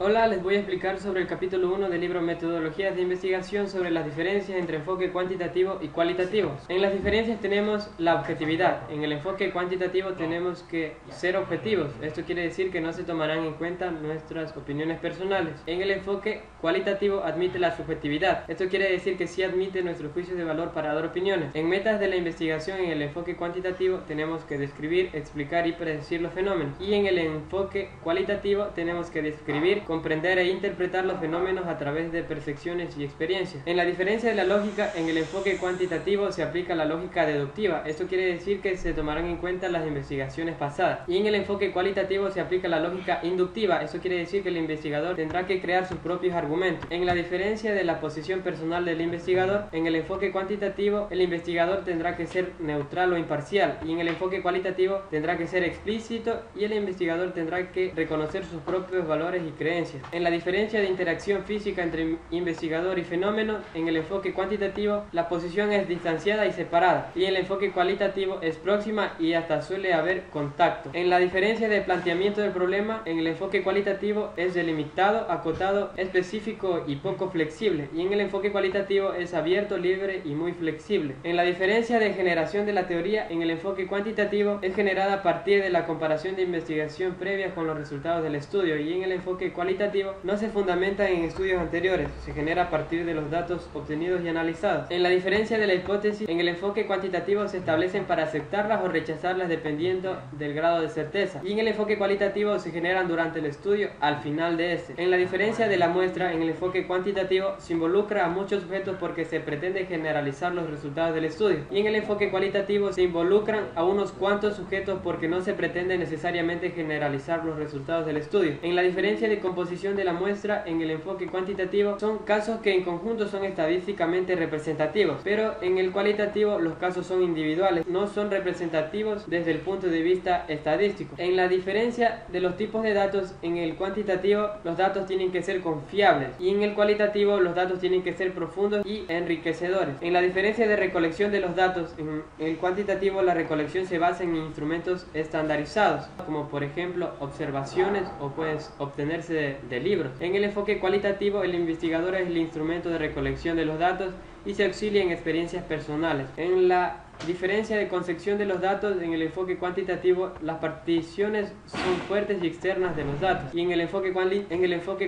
Hola, les voy a explicar sobre el capítulo 1 del libro Metodologías de Investigación sobre las diferencias entre enfoque cuantitativo y cualitativo. En las diferencias tenemos la objetividad. En el enfoque cuantitativo tenemos que ser objetivos. Esto quiere decir que no se tomarán en cuenta nuestras opiniones personales. En el enfoque cualitativo admite la subjetividad. Esto quiere decir que sí admite nuestros juicios de valor para dar opiniones. En metas de la investigación en el enfoque cuantitativo tenemos que describir, explicar y predecir los fenómenos. Y en el enfoque cualitativo tenemos que describir, comprender e interpretar los fenómenos a través de percepciones y experiencias. En la diferencia de la lógica, en el enfoque cuantitativo se aplica la lógica deductiva. Esto quiere decir que se tomarán en cuenta las investigaciones pasadas. Y en el enfoque cualitativo se aplica la lógica inductiva. Esto quiere decir que el investigador tendrá que crear sus propios argumentos. En la diferencia de la posición personal del investigador, en el enfoque cuantitativo el investigador tendrá que ser neutral o imparcial, y en el enfoque cualitativo tendrá que ser explícito y el investigador tendrá que reconocer sus propios valores y creencias. En la diferencia de interacción física entre investigador y fenómeno, en el enfoque cuantitativo la posición es distanciada y separada, y en el enfoque cualitativo es próxima y hasta suele haber contacto. En la diferencia de planteamiento del problema, en el enfoque cualitativo es delimitado, acotado, específico y poco flexible, y en el enfoque cualitativo es abierto, libre y muy flexible. En la diferencia de generación de la teoría, en el enfoque cuantitativo es generada a partir de la comparación de investigación previa con los resultados del estudio, y en el enfoque cualitativo no se fundamenta en estudios anteriores, se genera a partir de los datos obtenidos y analizados. En la diferencia de la hipótesis, en el enfoque cuantitativo se establecen para aceptarlas o rechazarlas dependiendo del grado de certeza, y en el enfoque cualitativo se generan durante el estudio al final de este. En la diferencia de la muestra, en el enfoque cuantitativo se involucra a muchos sujetos porque se pretende generalizar los resultados del estudio, y en el enfoque cualitativo se involucran a unos cuantos sujetos porque no se pretende necesariamente generalizar los resultados del estudio. En la diferencia de composición de la muestra, en el enfoque cuantitativo son casos que en conjunto son estadísticamente representativos, pero en el cualitativo los casos son individuales, no son representativos desde el punto de vista estadístico. En la diferencia de los tipos de datos, en el cuantitativo los datos tienen que ser confiables y en el cualitativo los datos tienen que ser profundos y enriquecedores. En la diferencia de recolección de los datos, en el cuantitativo la recolección se basa en instrumentos estandarizados, como por ejemplo observaciones o puedes obtenerse de libros. En el enfoque cualitativo el investigador es el instrumento de recolección de los datos y se auxilia en experiencias personales. En la diferencia de concepción de los datos, en el enfoque cuantitativo las particiones son fuentes y externas de los datos, y en el enfoque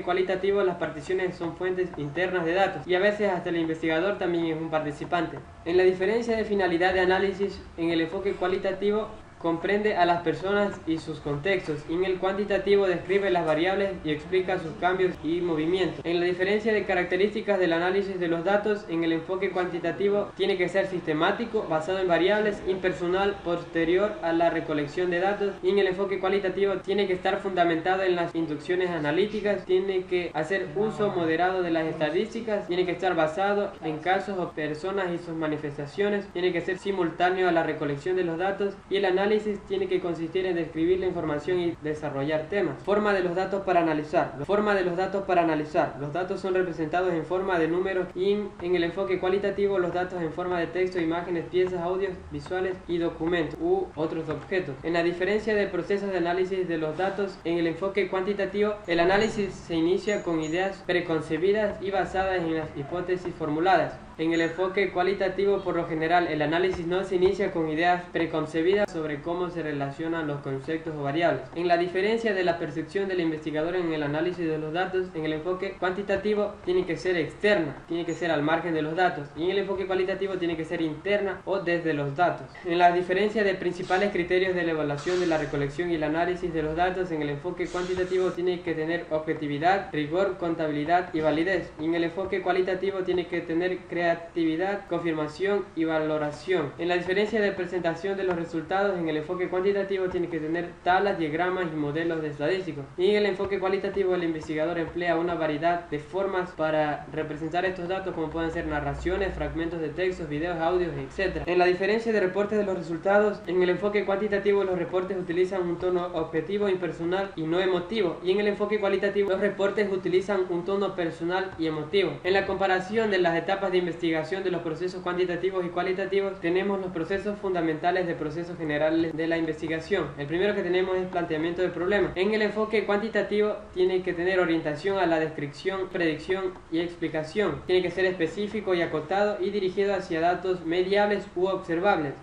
cualitativo las particiones son fuentes internas de datos, y a veces hasta el investigador también es un participante. En la diferencia de finalidad de análisis, en el enfoque cualitativo comprende a las personas y sus contextos, y en el cuantitativo describe las variables y explica sus cambios y movimientos. En la diferencia de características del análisis de los datos, en el enfoque cuantitativo tiene que ser sistemático, basado en variables, impersonal, posterior a la recolección de datos, y en el enfoque cualitativo tiene que estar fundamentado en las inducciones analíticas, tiene que hacer uso moderado de las estadísticas, tiene que estar basado en casos o personas y sus manifestaciones, tiene que ser simultáneo a la recolección de los datos, y el análisis tiene que consistir en describir la información y desarrollar temas. Forma de los datos para analizar. Forma de los datos para analizar. Los datos son representados en forma de números y en el enfoque cualitativo los datos en forma de texto, imágenes, piezas, audios, visuales y documentos u otros objetos. En la diferencia de procesos de análisis de los datos, en el enfoque cuantitativo el análisis se inicia con ideas preconcebidas y basadas en las hipótesis formuladas. En el enfoque cualitativo, por lo general, el análisis no se inicia con ideas preconcebidas sobre cómo se relacionan los conceptos o variables. En la diferencia de la percepción del investigador en el análisis de los datos, en el enfoque cuantitativo tiene que ser externa, tiene que ser al margen de los datos, y en el enfoque cualitativo tiene que ser interna o desde los datos. En la diferencia de principales criterios de la evaluación de la recolección y el análisis de los datos, en el enfoque cuantitativo tiene que tener objetividad, rigor, contabilidad y validez, y en el enfoque cualitativo tiene que tener creatividad, confirmación y valoración. En la diferencia de presentación de los resultados, en el enfoque cuantitativo tiene que tener tablas, diagramas y modelos de estadísticos, y en el enfoque cualitativo el investigador emplea una variedad de formas para representar estos datos, como pueden ser narraciones, fragmentos de textos, videos, audios, etc. En la diferencia de reportes de los resultados, en el enfoque cuantitativo los reportes utilizan un tono objetivo, impersonal y no emotivo, y en el enfoque cualitativo los reportes utilizan un tono personal y emotivo. En la comparación de las etapas de investigación de los procesos cuantitativos y cualitativos tenemos los procesos fundamentales de procesos generales generales de la investigación. El primero que tenemos es planteamiento del problema. En el enfoque cuantitativo tiene que tener orientación a la descripción, predicción y explicación. Tiene que ser específico y acotado y dirigido hacia datos mediables u observables.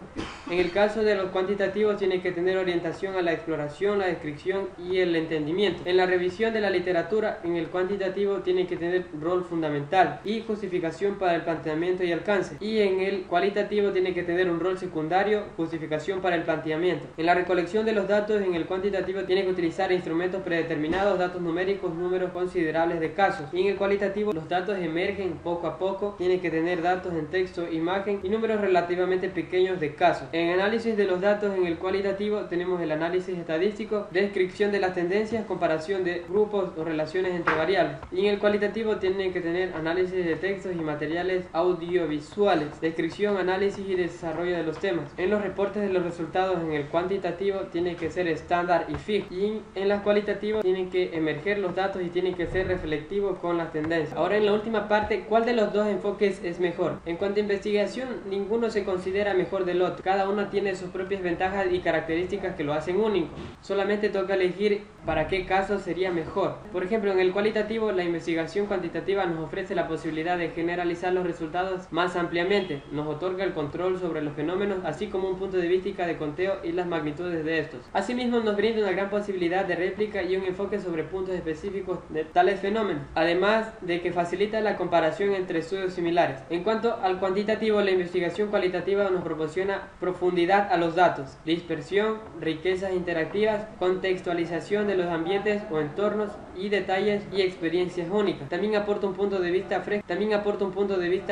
En el caso de los cuantitativos tiene que tener orientación a la exploración, la descripción y el entendimiento. En la revisión de la literatura, en el cuantitativo tiene que tener rol fundamental y justificación para el planteamiento y alcance. Y en el cualitativo tiene que tener un rol secundario, justificación para el planteamiento. En la recolección de los datos, en el cuantitativo tiene que utilizar instrumentos predeterminados, datos numéricos, números considerables de casos. Y en el cualitativo los datos emergen poco a poco, tiene que tener datos en texto, imagen y números relativamente pequeños de casos. En análisis de los datos, en el cualitativo tenemos el análisis estadístico, descripción de las tendencias, comparación de grupos o relaciones entre variables. Y en el cualitativo tienen que tener análisis de textos y materiales audiovisuales, descripción, análisis y desarrollo de los temas. En los reportes de los resultados, en el cuantitativo tiene que ser estándar y fijo, y en las cualitativas tienen que emerger los datos y tienen que ser reflectivos con las tendencias. Ahora, en la última parte, ¿cuál de los dos enfoques es mejor? En cuanto a investigación, ninguno se considera mejor del otro. Cada uno tiene sus propias ventajas y características que lo hacen único. Solamente toca elegir para qué caso sería mejor. Por ejemplo, en el cualitativo, la investigación cuantitativa nos ofrece la posibilidad de generalizar los resultados más ampliamente. Nos otorga el control sobre los fenómenos, así como un punto de vista de conteo y las magnitudes de estos. Asimismo, nos brinda una gran posibilidad de réplica y un enfoque sobre puntos específicos de tales fenómenos, además de que facilita la comparación entre estudios similares. En cuanto al cuantitativo, la investigación cualitativa nos proporciona profundidad a los datos, dispersión, riquezas interactivas, contextualización de los ambientes o entornos y detalles y experiencias únicas. También aporta un punto de vista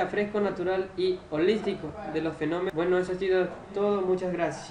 fresco, natural y holístico de los fenómenos. Bueno, eso ha sido todo. Muchas gracias.